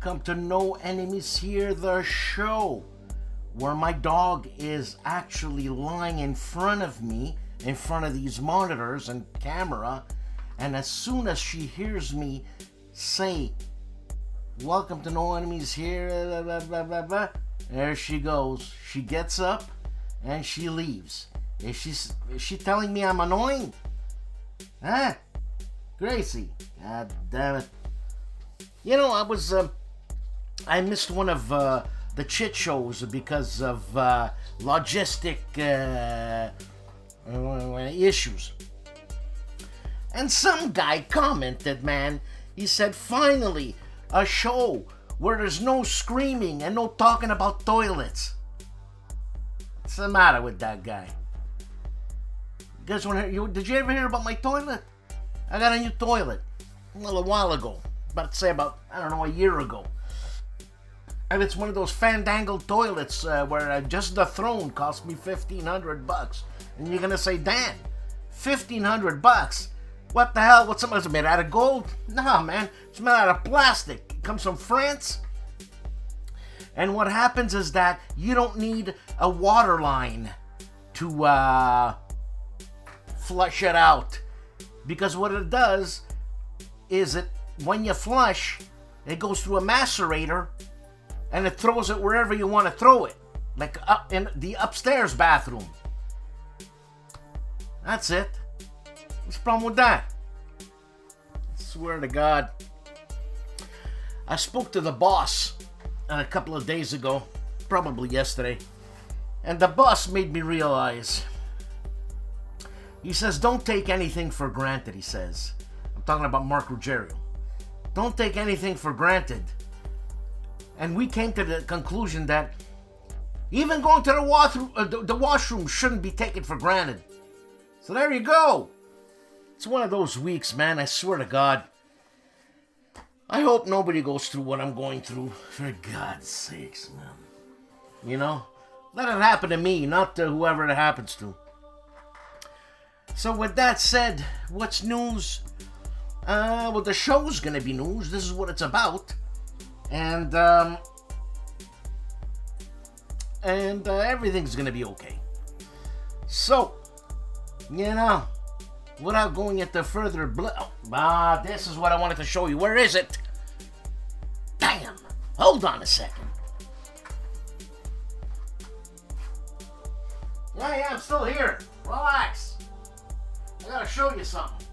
welcome to No Enemies Here, the show, where my dog is actually lying in front of me, in front of these monitors and camera, and as soon as she hears me say, welcome to No Enemies Here, blah, blah, blah, blah, there she goes. She gets up and she leaves. Is she telling me I'm annoying? Huh? Gracie, god damn it. You know, I missed one of the chit shows because of logistic issues. And some guy commented, man, he said, finally, a show where there's no screaming and no talking about toilets. What's the matter with that guy? You guys did you ever hear about my toilet? I got a new toilet a little while ago. About a year ago. And it's one of those fandangled toilets where just the throne cost me $1,500. And you're gonna say, Dan, $1,500? What the hell? What's it made out of gold? Nah, man, it's made out of plastic. It comes from France. And what happens is that you don't need a water line to flush it out. Because what it does is when you flush, it goes through a macerator and it throws it wherever you want to throw it. Like up in the upstairs bathroom. That's it. What's the problem with that? I swear to God. I spoke to the boss a couple of days ago, probably yesterday, and the boss made me realize. He says, don't take anything for granted, he says. I'm talking about Mark Ruggiero. Don't take anything for granted. And we came to the conclusion that even going to the washroom shouldn't be taken for granted. So there you go. It's one of those weeks, man, I swear to God. I hope nobody goes through what I'm going through. For God's sakes, man. You know? Let it happen to me, not to whoever it happens to. So with that said, what's news? Well, the show's gonna be news. This is what it's about. And everything's gonna be okay. So, you know, without going into further this is what I wanted to show you. Where is it? Damn! Hold on a second. Yeah, I'm still here. Relax. I gotta show you something.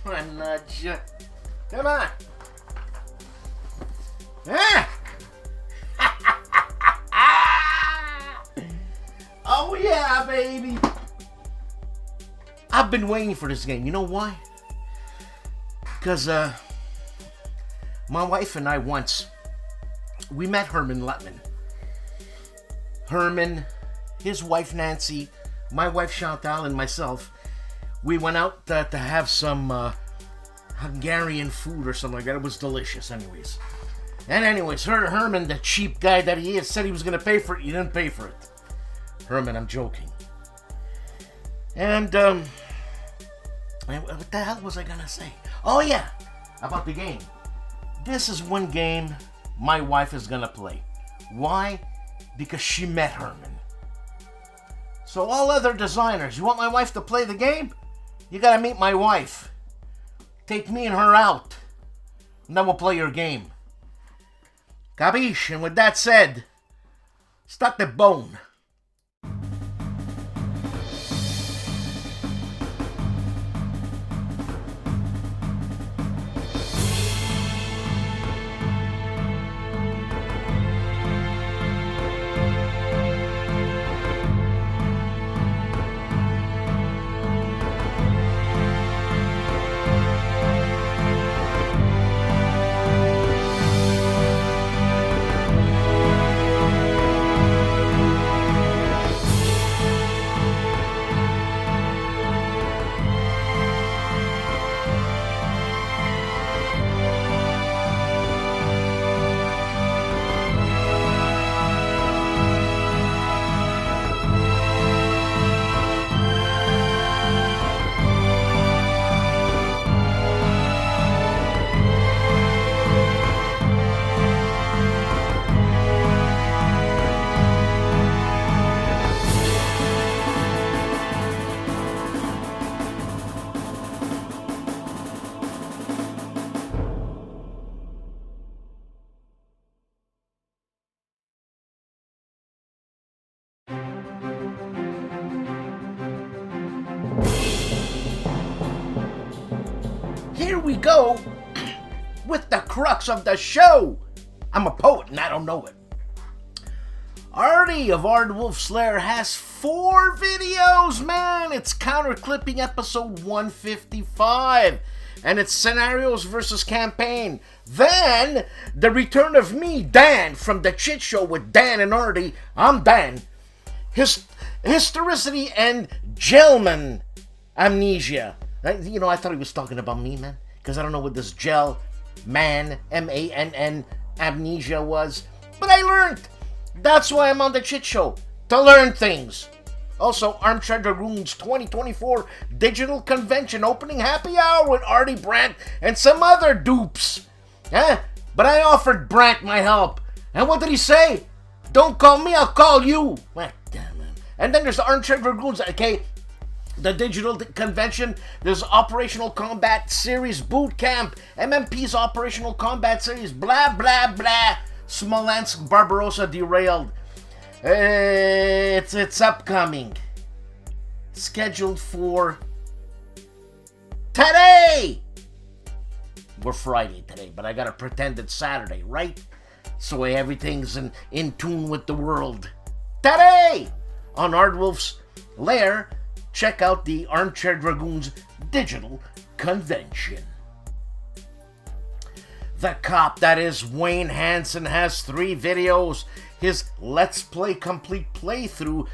I'm not sure. Come on. Oh yeah, baby. I've been waiting for this game. You know why? Because my wife and I we met Herman Lutman. Herman, his wife Nancy, my wife Chantal, and myself. We went out to have some Hungarian food or something like that. It was delicious, anyways. And anyways, Herman, the cheap guy that he is, said he was going to pay for it. He didn't pay for it. Herman, I'm joking. And, what the hell was I going to say? Oh, yeah, about the game. This is one game my wife is going to play. Why? Because she met Herman. So all other designers, you want my wife to play the game? You gotta meet my wife. Take me and her out. And then we'll play your game. Capiche? And with that said, start the bone. we go with the crux of the show. I'm a poet and I don't know it. Artie of ARDWULF'S LAIR has 4 videos, man. It's Counter Clipping episode 155. And it's Scenarios versus Campaign. Then, the return of me, Dan, from the Chit Show with Dan and Artie. I'm Dan. Historicity and Gelman Amnesia. I thought he was talking about me, man. Because I don't know what this gel man, M-A-N-N, amnesia was. But I learned. That's why I'm on the Chit Show. To learn things. Also, Armchair Dragoons 2024 Digital Convention opening happy hour with Artie Brandt and some other dupes. But I offered Brandt my help. And what did he say? Don't call me, I'll call you. What damn man. And then there's the Armchair Dragoons, okay? The Digital Convention, there's Operational Combat Series Boot Camp, MMP's Operational Combat Series, blah, blah, blah. Smolensk Barbarossa derailed. It's upcoming. Scheduled for today. We're Friday today, but I gotta pretend it's Saturday, right? So everything's in tune with the world. Today on ARDWULF'S LAIR, check out the Armchair Dragoons Digital Convention. The cop that is Wayne Hansen has 3 videos. His Let's Play Complete Playthrough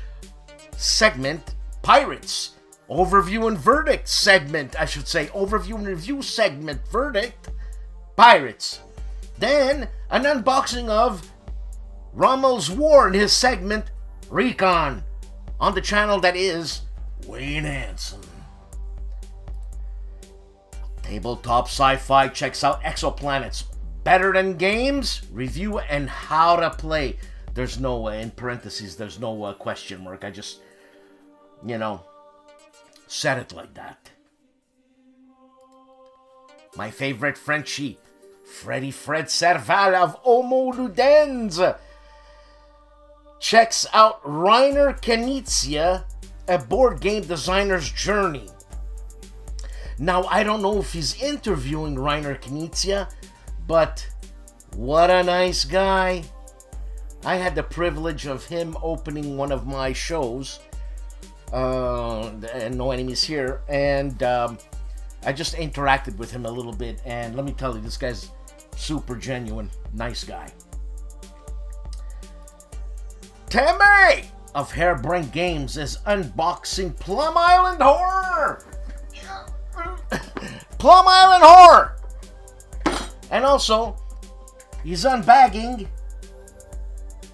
segment, Pirates. Overview and Verdict segment, I should say. Overview and Review segment, Verdict, Pirates. Then, an unboxing of Rommel's War in his segment, Recon. On the channel that is Wayne Hansen. Tabletop Sci-Fi checks out Exoplanets. Better than games? Review and how to play. There's no, in parentheses, there's no question mark. I just, said it like that. My favorite Frenchie, Freddy Fred Serval of Homo Ludens, checks out Reiner Knizia, A Board Game Designer's Journey. Now, I don't know if he's interviewing Reiner Knizia, but what a nice guy. I had the privilege of him opening one of my shows, and No Enemies Here, and I just interacted with him a little bit, and let me tell you, this guy's super genuine, nice guy. Tammy of Harebrained Games is unboxing Plum Island Horror! Plum Island Horror! And also, he's unbagging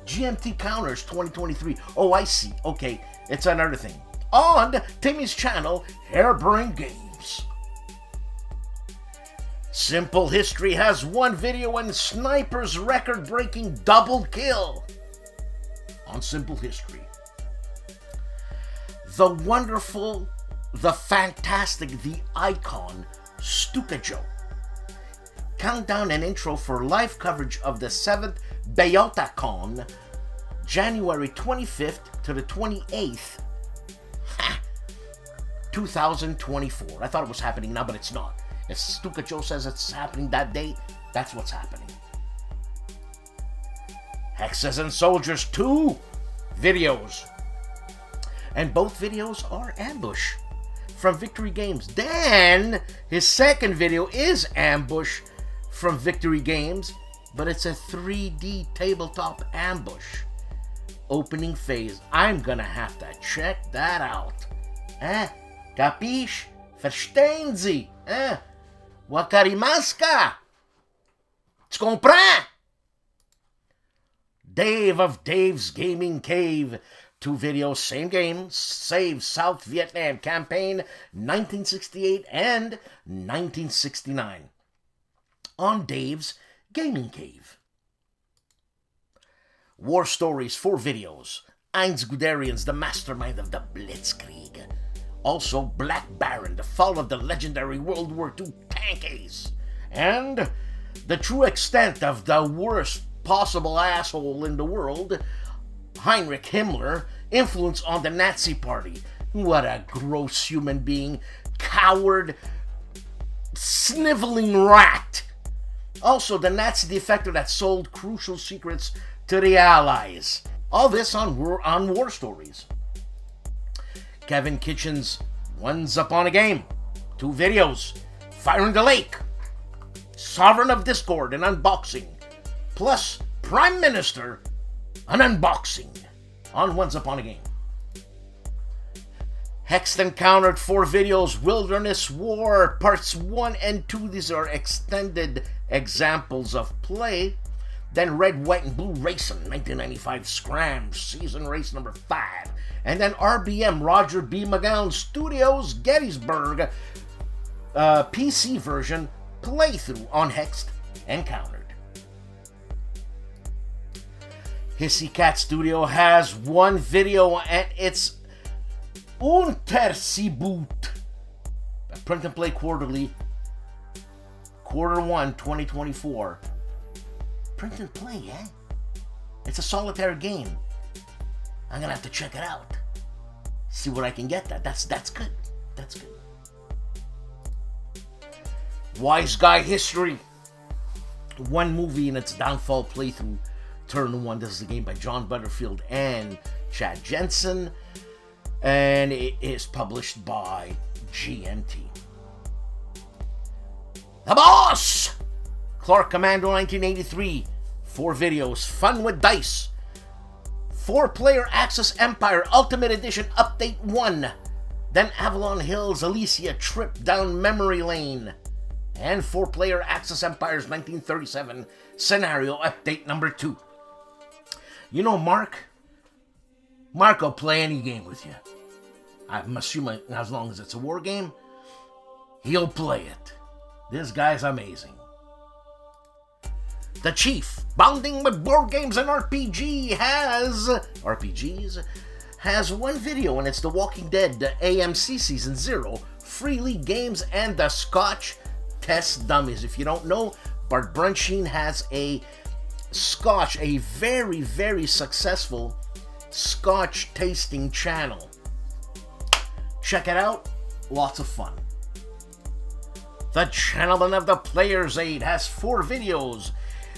GMT Counters 2023. Oh, I see. Okay, it's another thing. On Timmy's channel, Harebrained Games. Simple History has 1 video and Sniper's record-breaking double kill on Simple History. The wonderful, the fantastic, the icon, STUKAJOE. Countdown and intro for live coverage of the 7th BeotaCon, January 25th to the 28th, 2024. I thought it was happening now, but it's not. If STUKAJOE says it's happening that day, that's what's happening. Hexes and Soldiers 2 videos. And both videos are Ambush from Victory Games. Then, his second video is Ambush from Victory Games, but it's a 3D tabletop ambush. Opening phase. I'm gonna have to check that out. Capiche? Verstehen Sie? Wakarimaska? Comprend? Dave of Dave's Gaming Cave. 2 videos, same game, Save South Vietnam Campaign 1968 and 1969. On Dave's Gaming Cave. War Stories 4 videos. Heinz Guderian's The Mastermind of the Blitzkrieg. Also Black Baron, The Fall of the Legendary World War II Tank Ace. And The True Extent of the Worst Possible Asshole in the World, Heinrich Himmler, Influence on the Nazi Party. What a gross human being. Coward. sniveling rat. Also, the Nazi defector that sold crucial secrets to the Allies. All this on War Stories. Kevin Kitchen's Once Upon a Game. 2 videos. Fire in the Lake. Sovereign of Discord, an unboxing. Plus, Prime Minister, an unboxing on Once Upon a Game. Hexed Encountered 4 videos, Wilderness War, parts 1 and 2. These are extended examples of play. Then Red, White, and Blue Racing, 1995 Scram, season race number 5. And then RBM, Roger B. McGowan Studios, Gettysburg, PC version playthrough on Hexed Encountered. Hissy Cat Studio has 1 video, and it's Unterseeboot, a print and play quarterly, quarter 1, 2024. Print and play, eh? It's a solitaire game. I'm gonna have to check it out. See what I can get that. That's good. That's good. Wise Guy History. 1 movie in its downfall playthrough. Turn 1. This is a game by John Butterfield and Chad Jensen. And it is published by GMT. The Boss! Clark Commando 1983. 4 videos. Fun with Dice. 4-player Axis Empire Ultimate Edition Update 1. Then Avalon Hills Alicia Trip Down Memory Lane. And 4-player Axis Empires 1937 Scenario Update number 2. You know Mark will play any game with you. I'm assuming as long as it's a war game, he'll play it. This guy's amazing. The Chief, Bonding with Board Games and RPGs, has 1 video, and it's The Walking Dead, the AMC Season 0, Free League Games, and the Scotch Test Dummies. If you don't know, Bart Brunsheen has a Scotch, a very, very successful Scotch tasting channel. Check it out. Lots of fun. The Gentleman of the Player's Aid has 4 videos.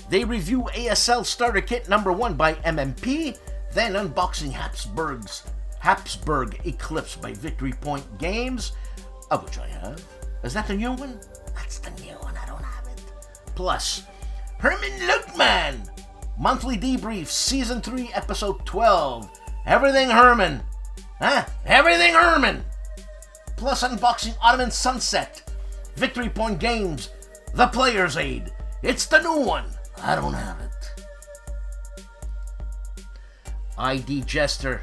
They review ASL Starter Kit number 1 by MMP, then unboxing Habsburg Eclipse by Victory Point Games, of which I have. Is that the new one? That's the new one. I don't have it. Plus, Herman Luckman, Monthly Debrief, Season 3, Episode 12. Everything Herman. Huh? Everything Herman. Plus unboxing Ottoman Sunset, Victory Point Games, The Player's Aid. It's the new one. I don't have it. ID Jester.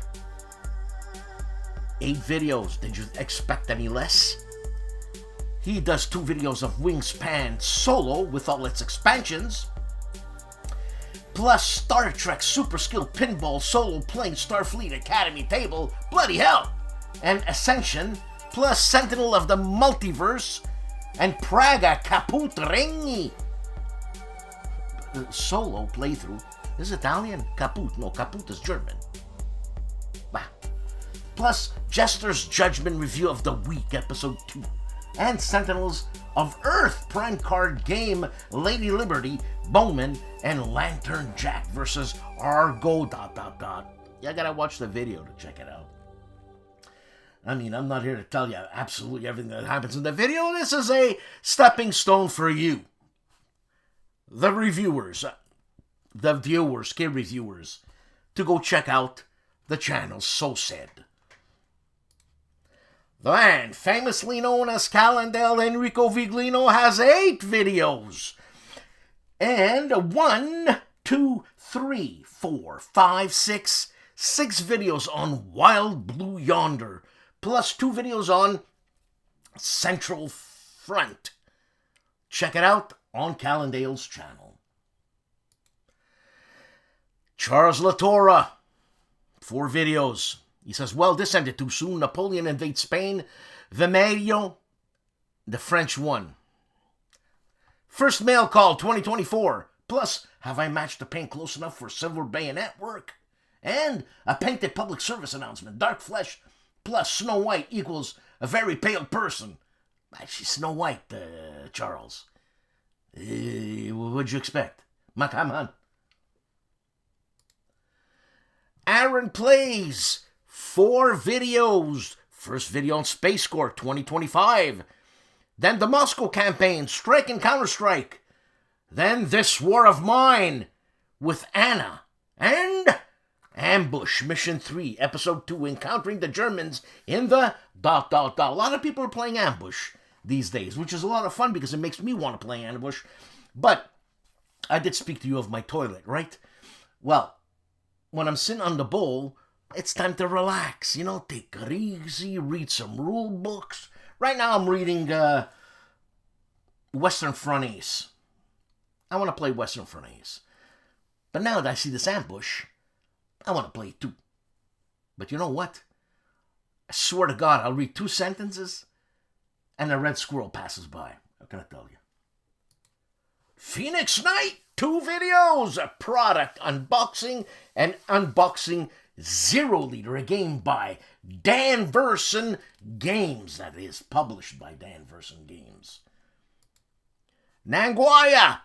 8 videos. Did you expect any less? He does 2 videos of Wingspan Solo with all its expansions. Plus Star Trek Super Skill Pinball Solo playing Starfleet Academy Table. Bloody hell! And Ascension. Plus Sentinel of the Multiverse. And Praga Caput Regni. Solo playthrough. This is Italian? Caput. No, Caput is German. Bah. Plus Jester's Judgment Review of the Week, Episode 2. And Sentinels of Earth Prime Card Game, Lady Liberty, Bowman, and Lantern Jack versus Argo... You gotta watch the video to check it out. I mean, I'm not here to tell you absolutely everything that happens in the video. This is a stepping stone for you. The reviewers, the viewers, kid reviewers, to go check out the channel, so said. The man, famously known as Calandale Enrico Viglino, has 8 videos. And 1, 2, 3, 4, 5, 6 videos on Wild Blue Yonder, plus 2 videos on Central Front. Check it out on Calandale's channel. Charles Latorre, 4 videos. He says, well, this ended too soon. Napoleon invades Spain. Vimerio, the French won. First mail call 2024. Plus, have I matched the paint close enough for silver bayonet work? And a painted public service announcement. Dark flesh plus Snow White equals a very pale person. She's Snow White, Charles. What'd you expect? Come on. Aaron plays 4 videos. First video on Space Corps 2025. Then the Moscow campaign, Strike and Counter-Strike. Then This War of Mine with Anna. And Ambush Mission 3, Episode 2, Encountering the Germans in the ... A lot of people are playing Ambush these days, which is a lot of fun because it makes me want to play Ambush. But I did speak to you of my toilet, right? Well, when I'm sitting on the bowl, it's time to relax, take it easy, read some rule books. Right now I'm reading Western Front Ace. I want to play Western Front Ace. But now that I see this Ambush, I want to play it too. But you know what? I swear to God, I'll read 2 sentences and a red squirrel passes by. What can I tell you? Phoenix Night, 2 videos, a product unboxing and unboxing 0 Liter, a game by Dan Verson Games. That is, published by Dan Verson Games. Nanguaya,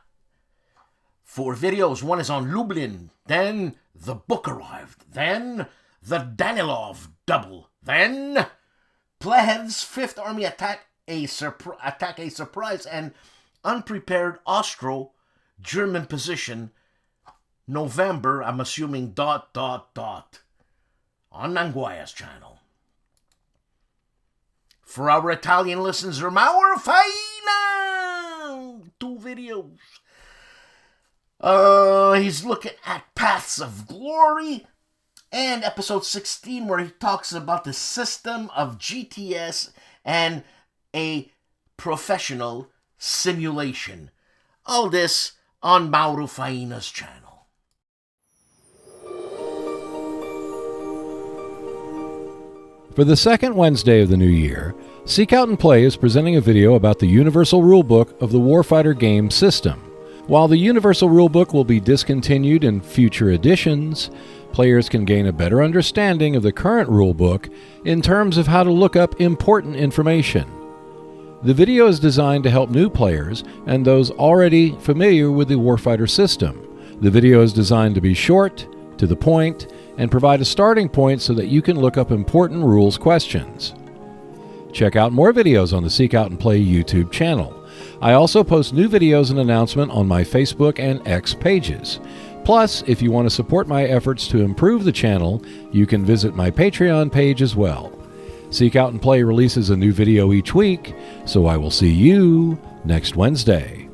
4 videos. One is on Lublin. Then the book arrived. Then the Danilov double. Then Plehev's 5th Army attack a surprise and unprepared Austro-German position. November, I'm assuming ... on Nanguaya's channel. For our Italian listeners, Mauro Faina, 2 videos. He's looking at Paths of Glory and episode 16, where he talks about the system of GTS and a professional simulation. All this on Mauro Faina's channel. For the second Wednesday of the new year, Seek Out and Play is presenting a video about the Universal Rulebook of the Warfighter game system. While the Universal Rulebook will be discontinued in future editions, players can gain a better understanding of the current rulebook in terms of how to look up important information. The video is designed to help new players and those already familiar with the Warfighter system. The video is designed to be short, to the point, and provide a starting point so that you can look up important rules questions. Check out more videos on the Seek Out and Play YouTube channel. I also post new videos and announcements on my Facebook and X pages. Plus, if you want to support my efforts to improve the channel, you can visit my Patreon page as well. Seek Out and Play releases a new video each week, so I will see you next Wednesday.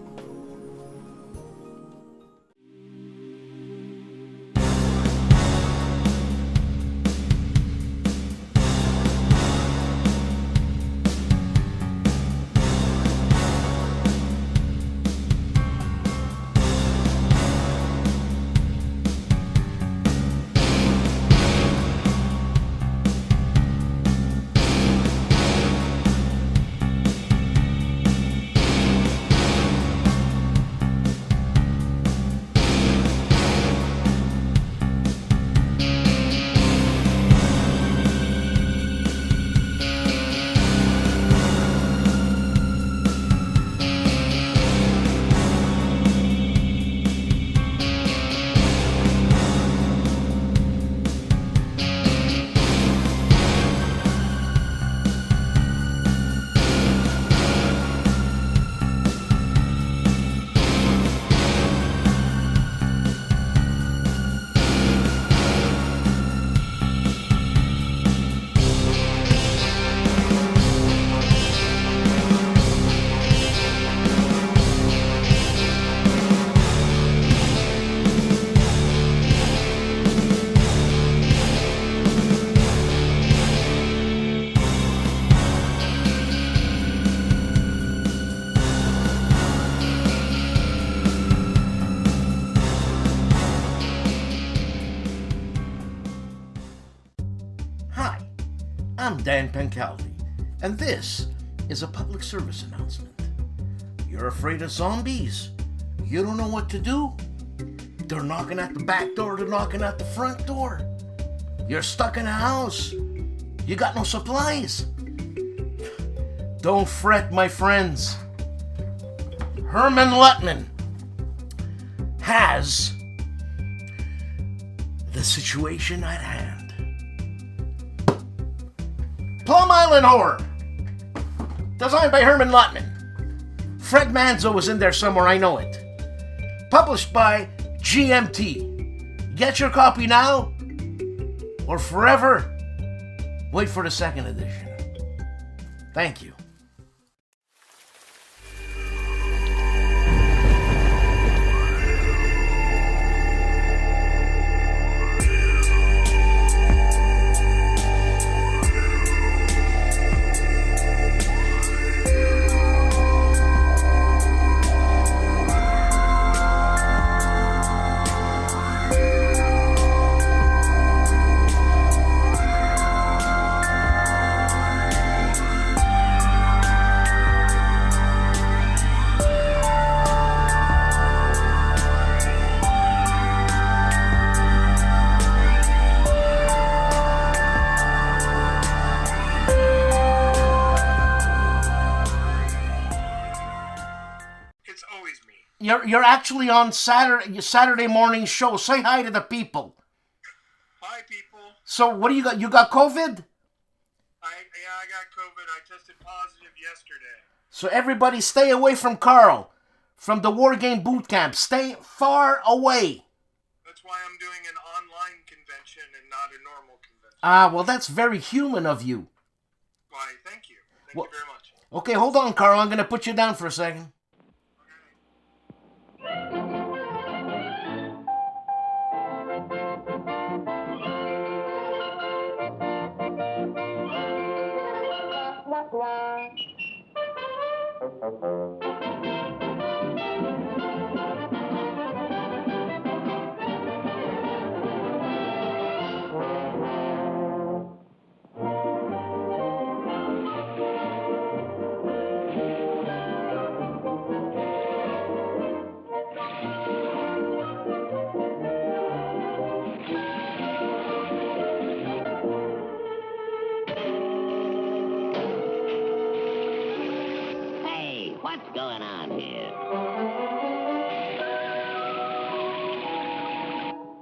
I'm Dan Pancaldi, and this is a public service announcement. You're afraid of zombies? You don't know what to do? They're knocking at the back door, they're knocking at the front door. You're stuck in a house. You got no supplies. Don't fret, my friends. Herman Lutman has the situation at hand. Plum Island Horror. Designed by Herman Lutman. Fred Manzo was in there somewhere, I know it. Published by GMT. Get your copy now or forever wait for the second edition. Thank you. You're actually on Saturday morning show. Say hi to the people. Hi, people. So what do you got? You got COVID? I got COVID. I tested positive yesterday. So everybody stay away from Carl, from the War Game Boot Camp. Stay far away. That's why I'm doing an online convention and not a normal convention. Ah, well, that's very human of you. Why, thank you. Thank you very much. Okay, hold on, Carl. I'm going to put you down for a second. What's going on here?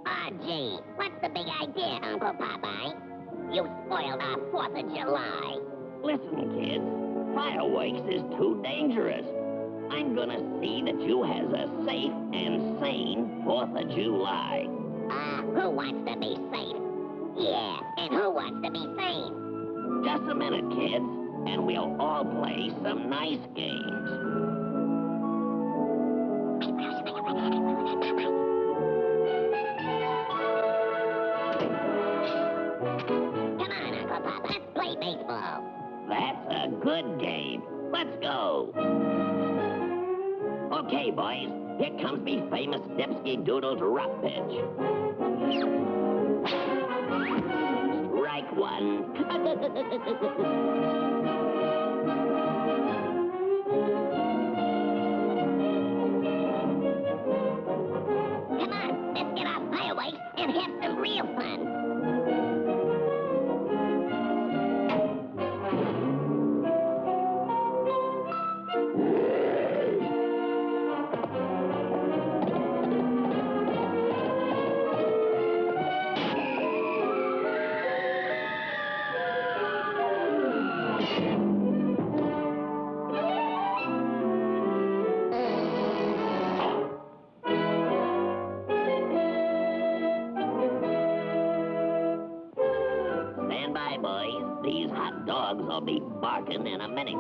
Ah, gee, what's the big idea, Uncle Popeye? You spoiled our 4th of July. Listen, kids, fireworks is too dangerous. I'm gonna see that you has a safe and sane 4th of July. Who wants to be safe? Yeah, and who wants to be sane? Just a minute, kids, and we'll all play some nice games. Come on, Uncle Pop, let's play baseball. That's a good game. Let's go. Okay, boys, here comes me famous Dipsky Doodles rock pitch. Strike one. Come on, let's get our fireworks and have some real fun. Stand by, boys. These hot dogs will be barking in a minute.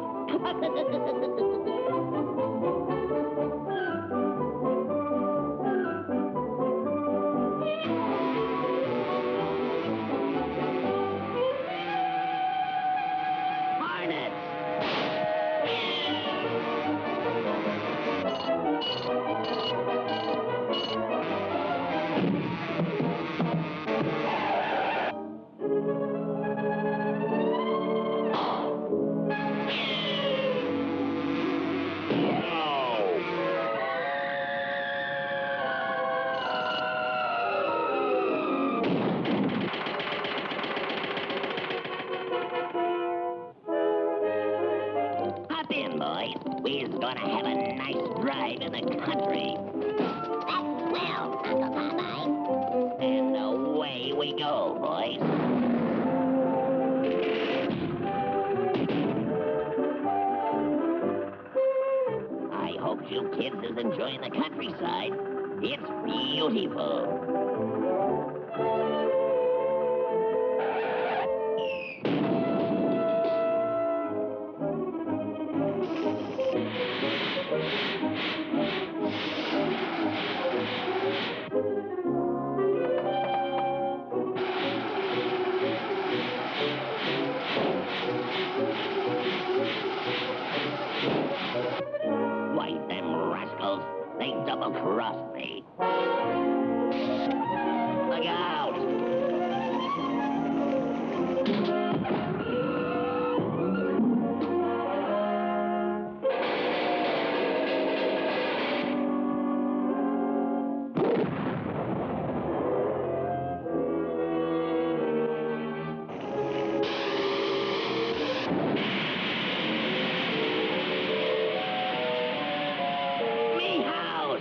boys. We're gonna have a nice drive in the country. That's swell, Uncle Popeye. And away we go, boys. I hope you kids is enjoying the countryside. It's beautiful. Why, them rascals, they double-crossed me. Look out! Me house!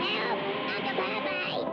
Help, Uncle Popeye.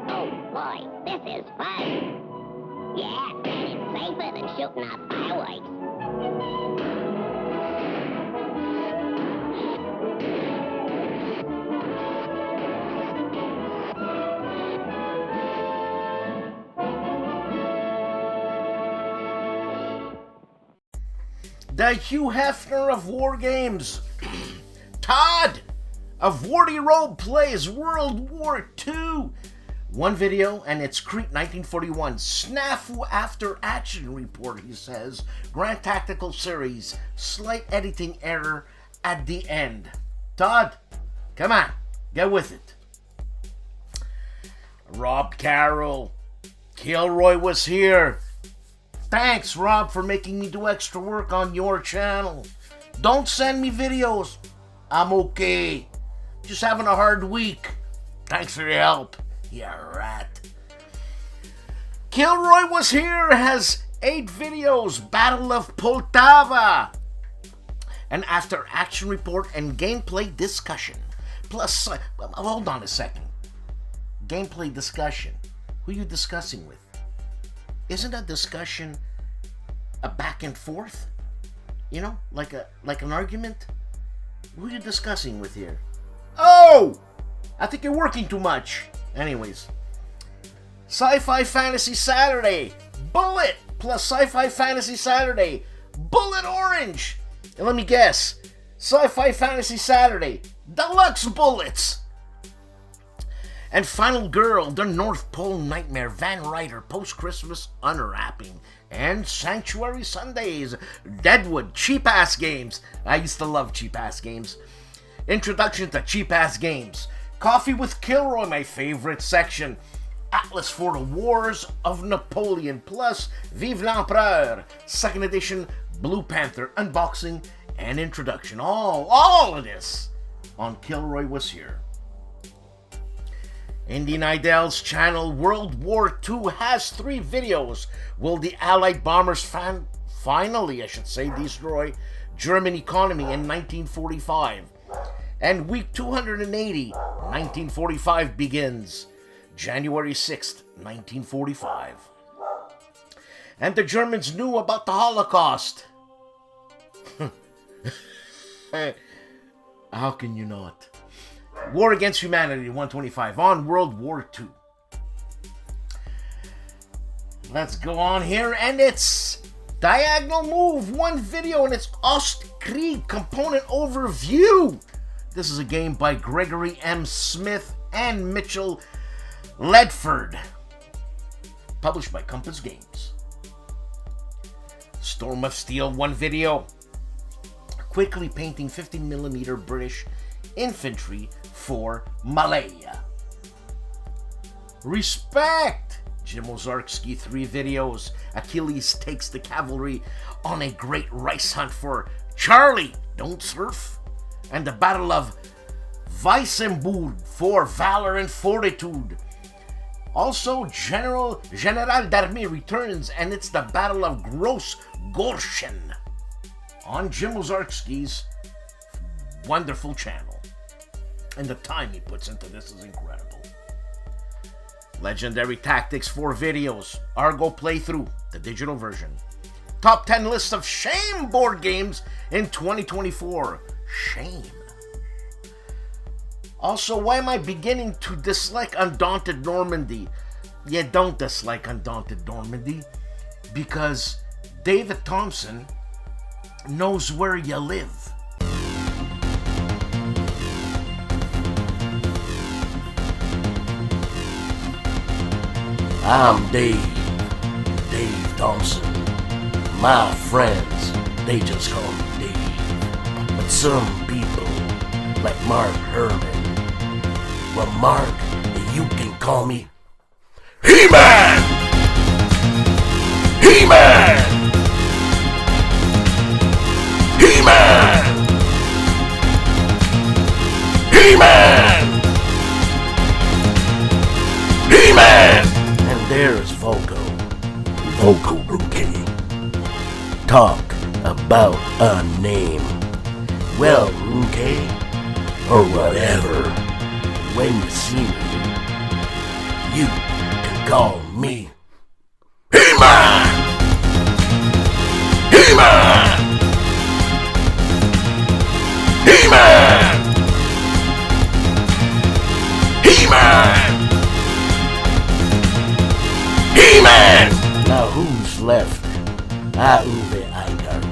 Oh boy, this is fun. Yeah, and it's safer than shooting off fireworks. The Hugh Hefner of war games. Todd of Warty Road plays World War II. One video, and it's Crete 1941. Snafu after action report, he says. Grand Tactical Series. Slight editing error at the end. Todd, come on, get with it. Rob Carroll. KilRoyWasHere. Thanks, Rob, for making me do extra work on your channel. Don't send me videos. I'm okay. Just having a hard week. Thanks for your help, you rat. KilRoyWasHere has 8 videos. Battle of Poltava. An after action report and gameplay discussion. Plus, hold on a second. Gameplay discussion. Who are you discussing with? Isn't a discussion a back and forth? You know, like an argument? Who are you discussing with here? Oh! I think you're working too much. Anyways. Sci-Fi Fantasy Saturday. Bullet plus Sci-Fi Fantasy Saturday. Bullet Orange. And let me guess. Sci-Fi Fantasy Saturday. Deluxe Bullets. And Final Girl, The North Pole Nightmare, Van Ryder, Post-Christmas Unwrapping, and Sanctuary Sundays, Deadwood, Cheap Ass Games. I used to love Cheap Ass Games. Introduction to Cheap Ass Games. Coffee with Kilroy, my favorite section. Atlas for the Wars of Napoleon, plus Vive l'Empereur, 2nd edition, Blue Panther, unboxing, and introduction. All of this on KilRoyWasHere. Indy Nidell's channel World War II has 3 videos. Will the Allied bombers finally destroy German economy in 1945? And week 280, 1945 begins. January 6th, 1945. And the Germans knew about the Holocaust. How can you not? War Against Humanity 125 on World War II. Let's go on here, and it's Diagonal Move, one video, and it's Ostkrieg component overview. This is a game by Gregory M. Smith and Mitchell Ledford, published by Compass Games. Storm of Steel, one video, quickly painting 50mm British infantry for Malaya. Respect! Jim Ozarski, 3 videos. Achilles takes the cavalry on a great rice hunt for Charlie, don't surf. And the Battle of Weissenburg for valor and fortitude. Also, General d'Armée returns, and it's the Battle of Gross-Gorschen on Jim Ozarski's wonderful channel. And the time he puts into this is incredible. Legendary Tactics, 4 videos. Argo playthrough, the digital version. Top 10 list of shame board games in 2024. Shame. Also, why am I beginning to dislike Undaunted Normandy? You don't dislike Undaunted Normandy because David Thompson knows where you live. I'm Dave Thompson. My friends, they just call me Dave. But some people, like Mark Herman, well, Mark, you can call me He-Man! He-Man! He-Man! He-Man! He-Man! And there's Volko Ruke. Talk about a name. Well, Ruke, or whatever, when you see me, you can call me He-Man! He-Man! He-Man! He-Man! He-Man! Now who's left? Uwe Eigart.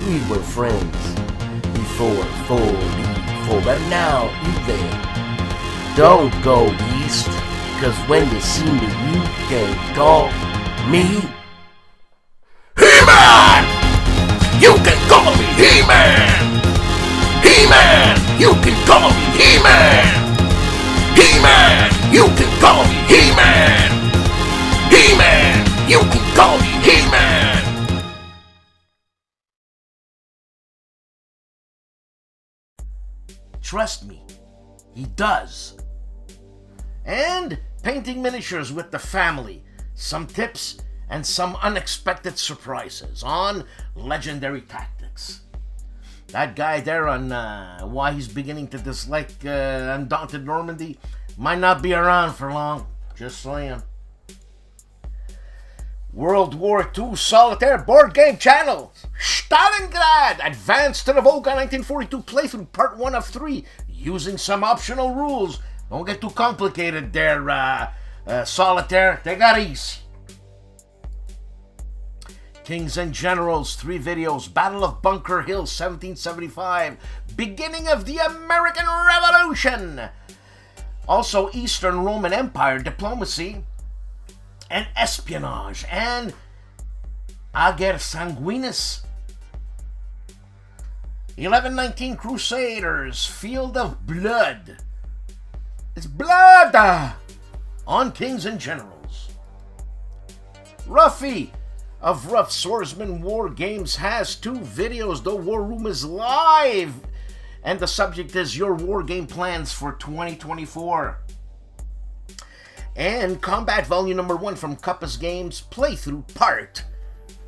We were friends before 4D4, but now Uwe, don't go east, cause when you see me, you can call me He-Man! You can call me He-Man! He-Man! You can call me He-Man! He-Man! You can call me He-Man! He-Man! You can call me He-Man! Trust me, he does. And painting miniatures with the family. Some tips and some unexpected surprises on Legendary Tactics. That guy there on why he's beginning to dislike Undaunted Normandy might not be around for long. Just saying. World War II Solitaire board game channel. Stalingrad advanced to the Volga 1942 playthrough, part 1 of 3, using some optional rules. Don't get too complicated there, Solitaire. They got easy. Kings and Generals, 3 videos. Battle of Bunker Hill, 1775. Beginning of the American Revolution. Also, Eastern Roman Empire diplomacy and espionage, and Ager Sanguinis. 1119 Crusaders, Field of Blood. It's blood on Kings and Generals. Ruffy of Rough Swordsman War Games has 2 videos. The War Room is live, and the subject is your war game plans for 2024. And Combat Volume number 1 from Compass Games, playthrough part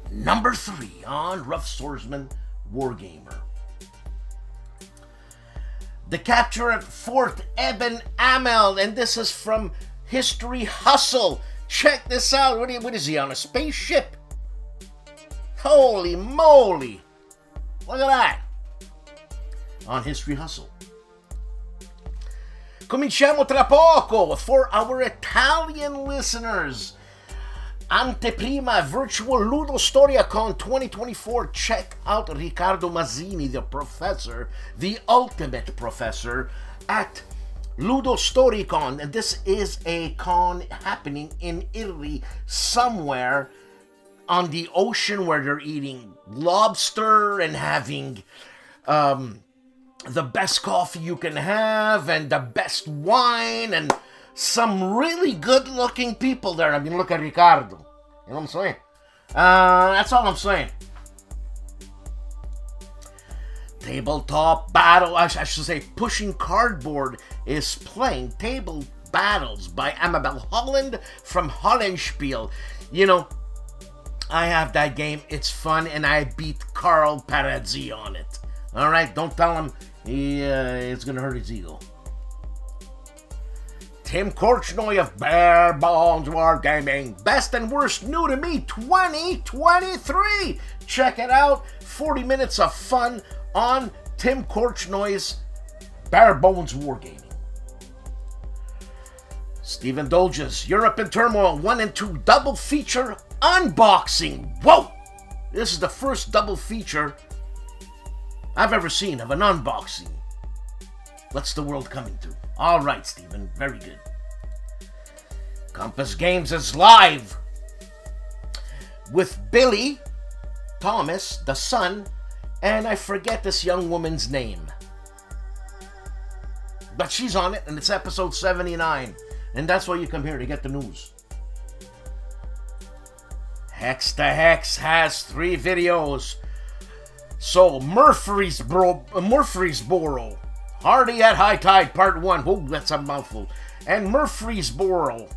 number 3 on Rough Swordsman Wargamer. The capture at Fort Eben Amel, and this is from History Hustle. Check this out. What is he, on a spaceship? Holy moly. Look at that. On History Hustle. Cominciamo tra poco. For our Italian listeners, Anteprima Virtual Ludo StoriaCon 2024. Check out Riccardo Mazzini, the professor, the ultimate professor, at Ludo StoriaCon. And this is a con happening in Italy, somewhere on the ocean, where they're eating lobster and having the best coffee you can have and the best wine and some really good-looking people there. I mean, look at Riccardo. You know what I'm saying? That's all I'm saying. Tabletop Battle, I should say Pushing Cardboard is playing Table Battles by Amabel Holland from HOLLANDSPIELE. You know, I have that game. It's fun, and I beat Carl Parazzi on it. All right, don't tell him it's going to hurt his ego. Tim Korchnoi of Bare Bones Wargaming. Best and Worst New to Me 2023. Check it out. 40 minutes of fun on Tim Korchnoi's Bare Bones Wargaming. Stephen Dolges, Europe in Turmoil 1 and 2 double feature unboxing. Whoa! This is the first double feature I've ever seen of an unboxing. What's the world coming to? All right, Stephen. Very good. Compass Games is live with Billy Thomas, the son, and I forget this young woman's name. But she's on it, and it's episode 79. And that's why you come here, to get the news. Hex to Hex has 3 videos. So, Murfreesboro, Hardy at High Tide Part 1. Oh, that's a mouthful. And Murfreesboro,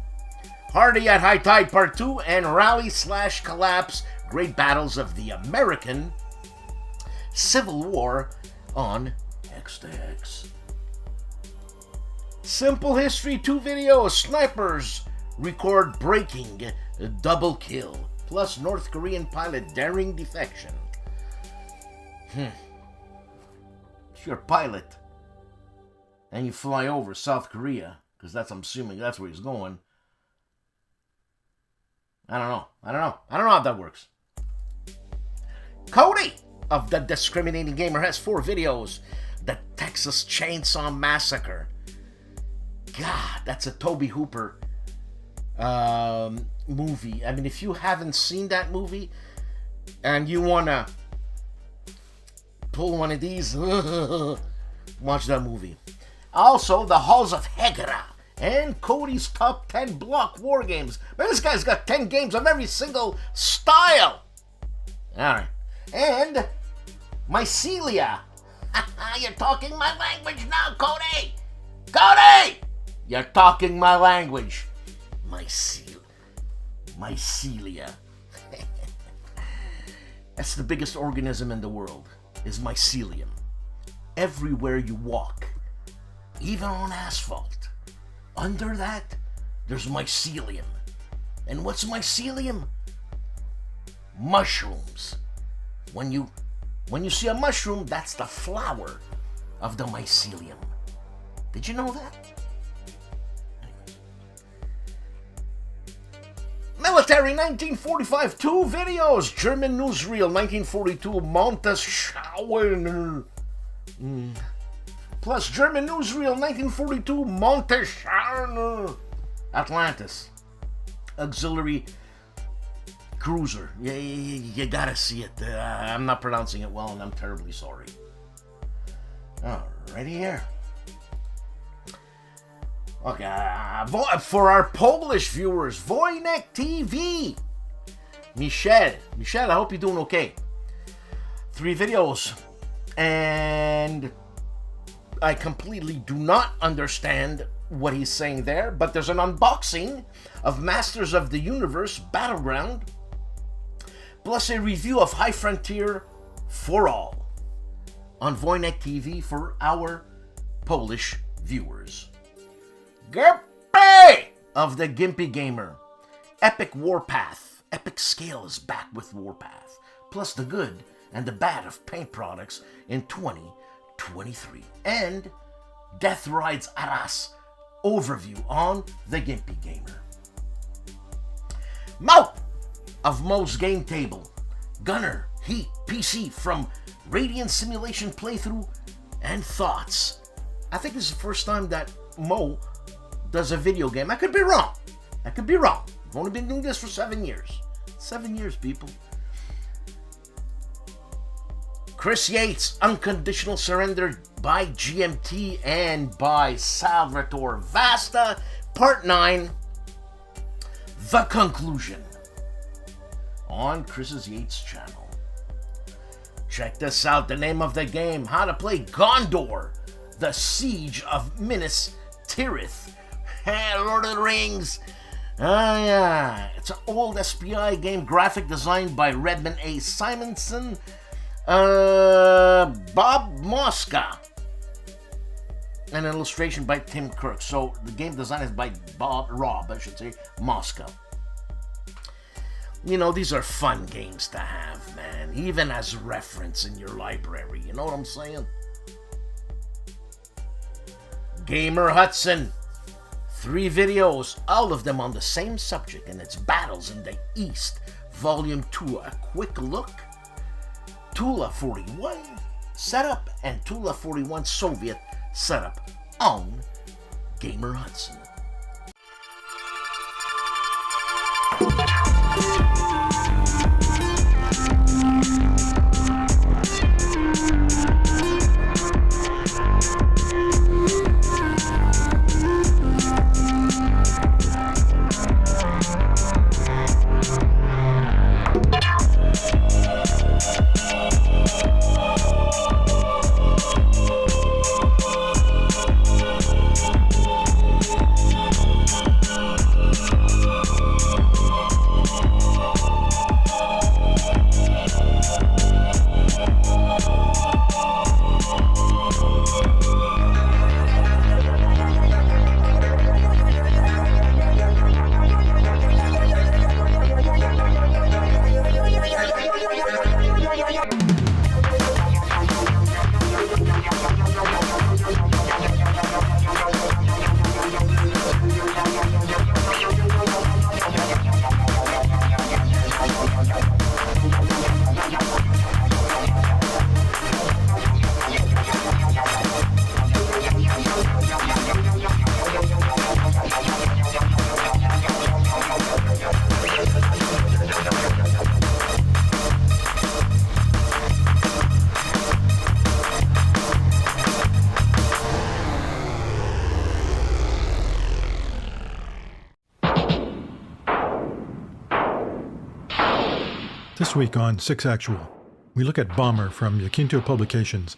Hardy at High Tide Part 2. And Rally/Collapse, Great Battles of the American Civil War on Hex to Hex. Simple History 2 videos. Snipers record breaking a double kill. Plus North Korean pilot daring defection. If you're a pilot and you fly over South Korea, because I'm assuming that's where he's going. I don't know how that works. Cody of the Discriminating Gamer has 4 videos. The Texas Chainsaw Massacre. God, that's a Tobe Hooper movie. I mean, if you haven't seen that movie and you want to pull one of these, watch that movie. Also, the Halls of Hegera and Cody's Top 10 Block War Games. Man, this guy's got 10 games of every single style. Alright. And Mycelia. You're talking my language now, Cody! Cody! You're talking my language. Mycelia. That's the biggest organism in the world, is mycelium. Everywhere you walk, even on asphalt, under that, there's mycelium. And what's mycelium? Mushrooms. When you see a mushroom, that's the flower of the mycelium. Did you know that? Military 1945 2 videos. German newsreel 1942 Montesschauer. Plus German newsreel 1942 Montesschauer. Atlantis. Auxiliary cruiser. You gotta see it. I'm not pronouncing it well and I'm terribly sorry. Alrighty here. Okay, for our Polish viewers, Wojennik TV. Michelle, I hope you're doing okay. 3 videos. And I completely do not understand what he's saying there, but there's an unboxing of Masters of the Universe Battleground, plus a review of High Frontier for All on Wojennik TV for our Polish viewers. GIMPY! of the GIMPY gamer. Epic Warpath. Epic Scale is back with Warpath. Plus the good and the bad of paint products in 2023. And Death Rides Arras overview on the GIMPY gamer. Mo of Mo's Game Table. Gunner, Heat, PC from Radiant Simulation playthrough and thoughts. I think this is the first time that Mo does a video game. I could be wrong. I've only been doing this for 7 years. 7 years, people. Chris Yates, Unconditional Surrender by GMT and by Salvatore Vasta. Part 9, The Conclusion, on Chris Yates' channel. Check this out, the name of the game, how to play Gondor, the Siege of Minas Tirith. Lord of the Rings. Yeah, it's an old SPI game, graphic designed by Redmond A. Simonson, Bob Mosca, and an illustration by Tim Kirk. So the game design is by Rob Mosca. You know, these are fun games to have, man, even as reference in your library. You know what I'm saying? Gamer Hudson. 3 videos, all of them on the same subject, and it's Battles in the East, Volume 2, a quick look, Tula 41 setup, and Tula 41 Soviet setup on Gamer Hudson. This week on 6 Actual, we look at Bomber from Yakinto Publications.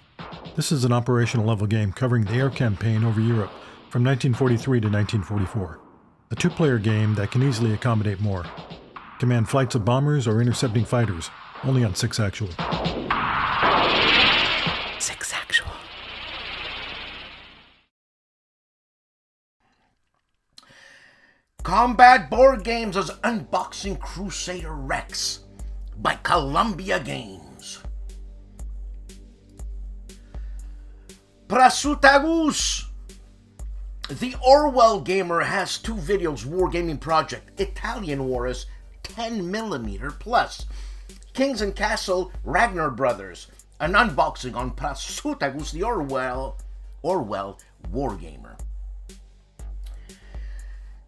This is an operational level game covering the air campaign over Europe from 1943 to 1944. A 2-player game that can easily accommodate more. Command flights of bombers or intercepting fighters, only on 6 Actual. 6 Actual. Combat Board Games is unboxing Crusader Rex by Columbia Games. Prasutagus. The Orwell Gamer has 2 videos, Wargaming Project, Italian Wars, 10mm plus, Kings and Castle, Ragnar Brothers, an unboxing on Prasutagus, the Orwell Wargamer.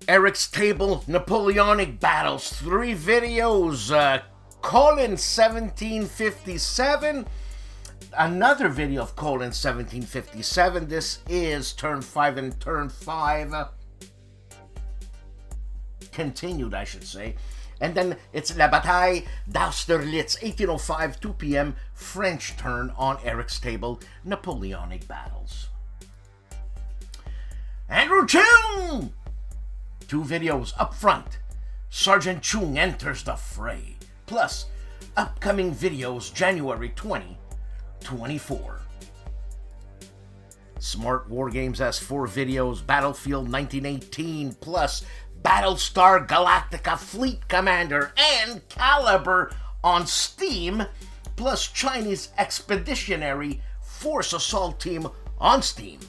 Eric's Table, Napoleonic Battles, 3 videos, Colin 1757, another video of Colin 1757. This is turn 5 and turn 5 continued, I should say. And then it's La Bataille d'Austerlitz, 1805, 2 p.m. French turn on Eric's Table, Napoleonic Battles. Andrew Chung! 2 videos up front. Sergeant Chung enters the fray. Plus, upcoming videos January 2024. Smart War Games has 4 videos. Battlefield 1918 plus Battlestar Galactica Fleet Commander and Caliber on Steam, plus Chinese Expeditionary Force Assault Team on Steam,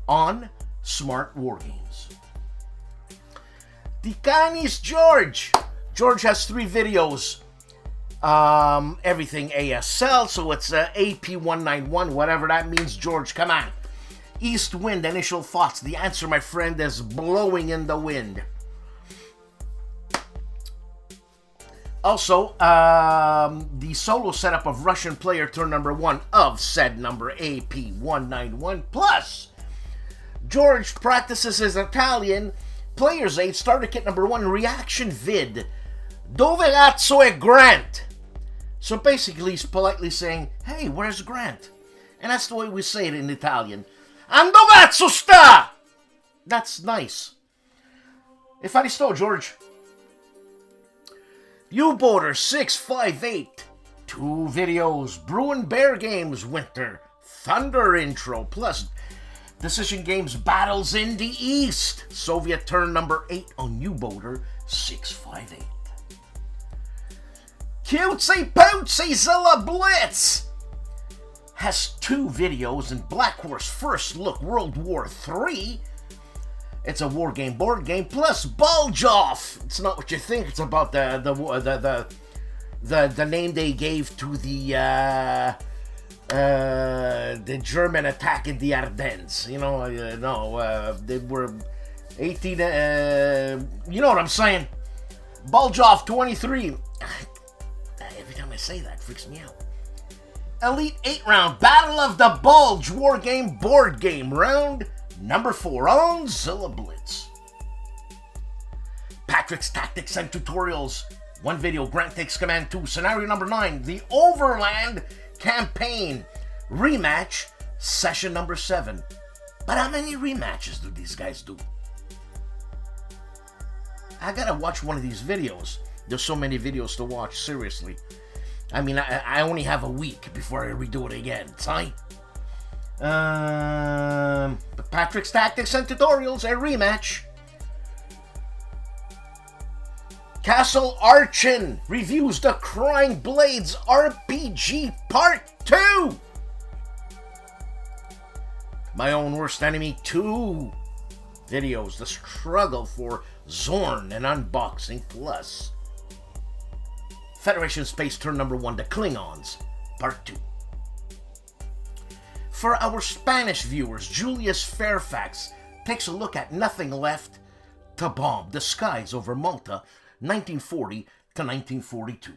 on Smart Wargames. Tikanis George. George has 3 videos. Everything ASL, so it's AP191, whatever that means. George, come on. East wind, initial thoughts. The answer, my friend, is blowing in the wind. Also, the solo setup of Russian player turn number 1 of said number AP191. Plus, George practices his Italian player's aid starter kit number 1 reaction vid. Dove cazzo è Grant? So basically, he's politely saying, hey, where's Grant? And that's the way we say it in Italian. And dove cazzo sta? That's nice. E fai sto, George. U-Boater 658. 2 videos. Bruin Bear Games Winter. Thunder intro. Plus Decision Games Battles in the East. Soviet turn number 8 on U-Boater 658. Cutesy Pootsy Zilla Blitz has 2 videos in Black Horse First Look World War III. It's a war game, board game, plus Bulge Off. It's not what you think. It's about the name they gave to the German attack in the Ardennes. You know, they were 18. You know what I'm saying? Bulge Off 23. Every time I say that, it freaks me out. Elite 8-round Battle of the Bulge war game, board game, round number 4 on Zilla Blitz. Patrick's Tactics and Tutorials. 1 video, Grant Takes Command 2. Scenario number 9, the Overland Campaign. Rematch, session number 7. But how many rematches do these guys do? I gotta watch one of these videos. There's so many videos to watch, seriously. I mean, I only have a week before I redo it again. Sorry. But Patrick's Tactics and Tutorials, a rematch. Castle Archin reviews the Crying Blades RPG Part 2. My Own Worst Enemy 2 videos, the struggle for Zorn and Unboxing Plus. Federation Space turn number 1, the Klingons, Part 2. For our Spanish viewers, Julius Fairfax takes a look at Nothing Left to Bomb, the Skies over Malta, 1940 to 1942.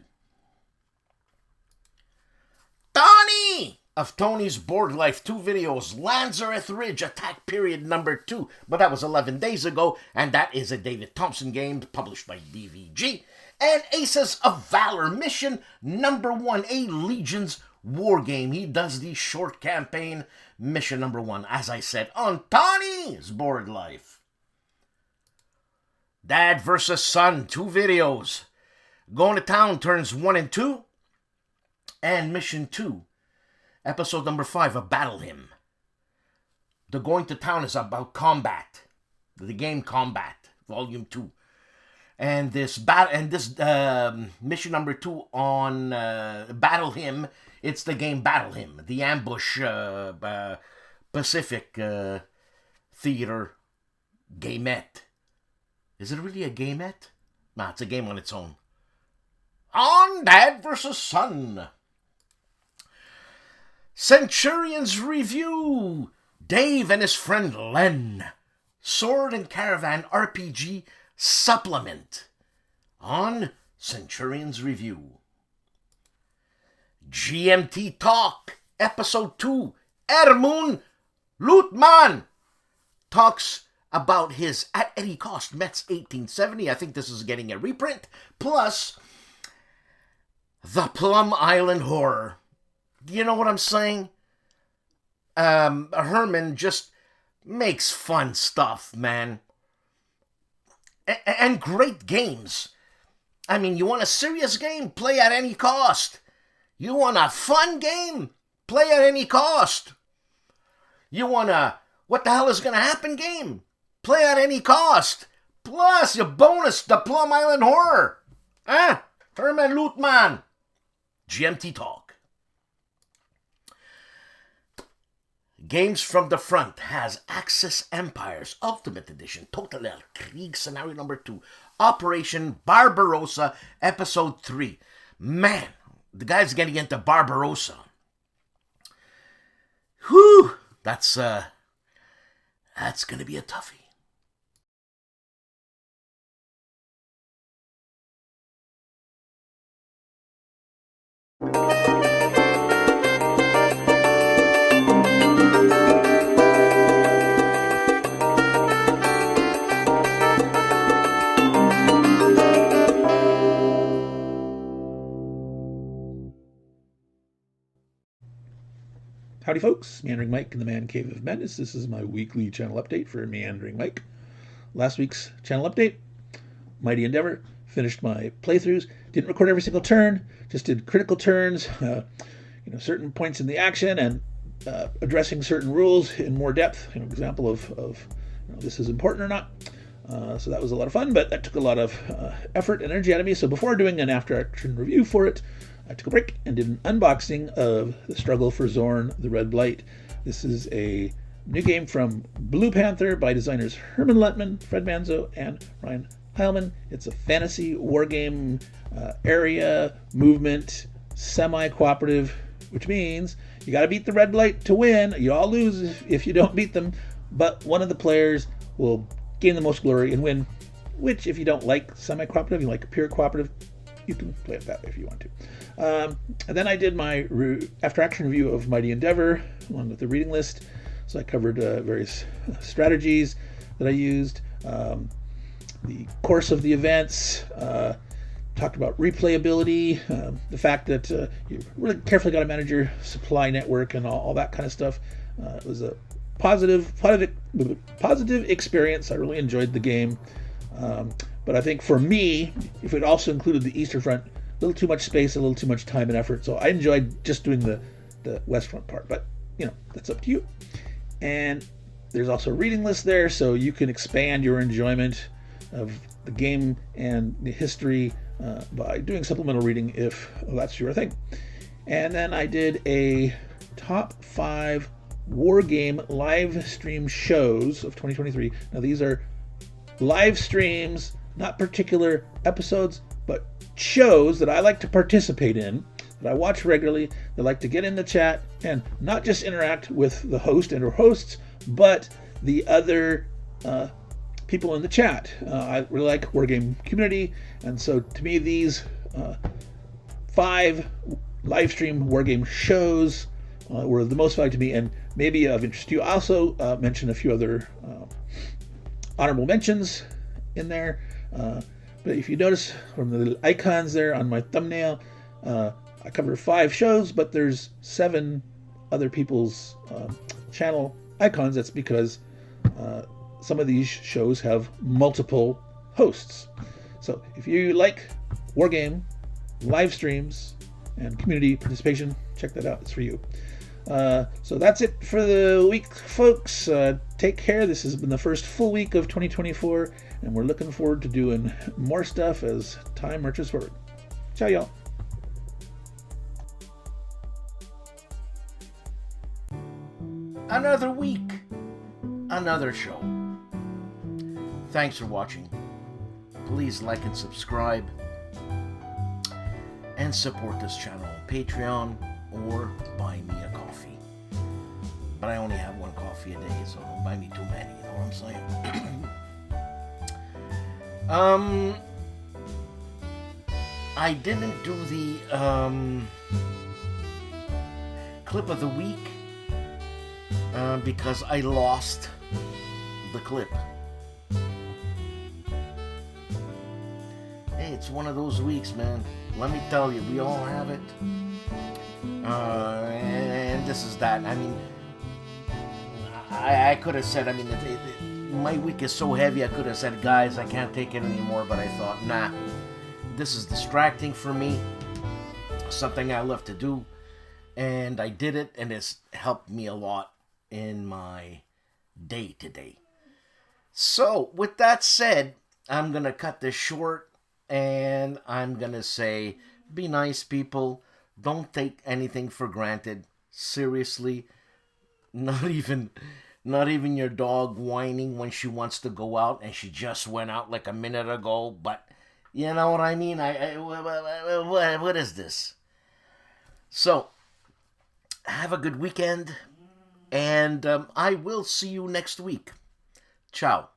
Tony! Of Tony's Board Life, 2 videos, Lanzareth Ridge, Attack Period number 2, but that was 11 days ago, and that is a David Thompson game published by DVG. And Aces of Valor, Mission number 1, a Legion's war game. He does the short campaign, Mission number 1, as I said, on Tony's Board Life. Dad vs. Son, 2 videos. Going to Town turns 1 and 2, and Mission 2, episode number 5 of Battle Hymn. The Going to Town is about combat, the game Combat, Volume 2. And this mission number 2 on Battle Hymn, it's the game Battle Hymn, the ambush Pacific theater gamette. Is it really a gamette? Nah, it's a game on its own. On Dad vs. Son. Centurion's Review. Dave and his friend Len. Sword and Caravan RPG Supplement on Centurion's Review. GMT Talk, Episode 2, Ermun Lutman talks about his At Any Cost Mets 1870. I think this is getting a reprint. Plus, the Plum Island Horror. Do you know what I'm saying? Herman just makes fun stuff, man. And great games. I mean, you want a serious game? Play At Any Cost. You want a fun game? Play At Any Cost. You want a what the hell is going to happen game? Play At Any Cost. Plus, your bonus, the Plum Island Horror. Herman Lootman. GMT Talk. Games from the Front has Axis Empires Ultimate Edition, Totaler Krieg Scenario Number 2, Operation Barbarossa, Episode 3. Man, the guy's getting into Barbarossa. Whew, that's gonna be a toughie. Howdy folks, Meandering Mike in the Man Cave of Madness. This is my weekly channel update for Meandering Mike. Last week's channel update, Mighty Endeavor, finished my playthroughs, didn't record every single turn, just did critical turns, certain points in the action, and addressing certain rules in more depth, example of this is important or not. So that was a lot of fun, but that took a lot of effort and energy out of me. So before doing an after-action review for it, I took a break and did an unboxing of The Struggle for Zorn, The Red Blight. This is a new game from Blue Panther by designers Herman Lutman, Fred Manzo, and Ryan Heilman. It's a fantasy wargame, area, movement, semi-cooperative, which means you gotta beat the Red Blight to win. You all lose if you don't beat them, but one of the players will gain the most glory and win, which if you don't like semi-cooperative, you like pure cooperative, you can play it that way if you want to. And then I did my after-action review of Mighty Endeavor, along with the reading list. So I covered various strategies that I used, the course of the events, talked about replayability, the fact that you really carefully got to manage your supply network and all that kind of stuff. It was a positive experience. I really enjoyed the game. But I think for me, if it also included the Eastern Front, a little too much space, a little too much time and effort. So I enjoyed just doing the West Front part, but that's up to you. And there's also a reading list there, so you can expand your enjoyment of the game and the history by doing supplemental reading if that's your thing. And then I did a top 5 war game live stream shows of 2023. Now these are live streams, not particular episodes, but shows that I like to participate in, that I watch regularly, that like to get in the chat and not just interact with the host and or hosts, but the other people in the chat. I really like Wargame community, and so to me these 5 live stream Wargame shows were the most value to me and maybe of interest to you. I also mentioned a few other honorable mentions in there. But if you notice from the little icons there on my thumbnail, I cover 5 shows, but there's 7 other people's channel icons. That's because some of these shows have multiple hosts. So if you like Wargame, live streams, and community participation, check that out. It's for you. So that's it for the week, folks. Take care. This has been the first full week of 2024, and we're looking forward to doing more stuff as time marches forward. Ciao, y'all. Another week, another show. Thanks for watching. Please like and subscribe, and support this channel on Patreon or buy me a coffee. But I only have one coffee a day, so don't buy me too many, you know what I'm saying? I didn't do the clip of the week because I lost the clip. Hey, it's one of those weeks, man. Let me tell you, we all have it. And this is that. I mean, I could have said, I mean, my week is so heavy, I could have said, guys, I can't take it anymore, but I thought, nah, this is distracting for me, something I love to do, and I did it, and it's helped me a lot in my day-to-day. So, with that said, I'm going to cut this short, and I'm going to say, be nice, people. Don't take anything for granted. Seriously. Not even your dog whining when she wants to go out, and she just went out like a minute ago. But you know what I mean? What is this? So, have a good weekend, and I will see you next week. Ciao.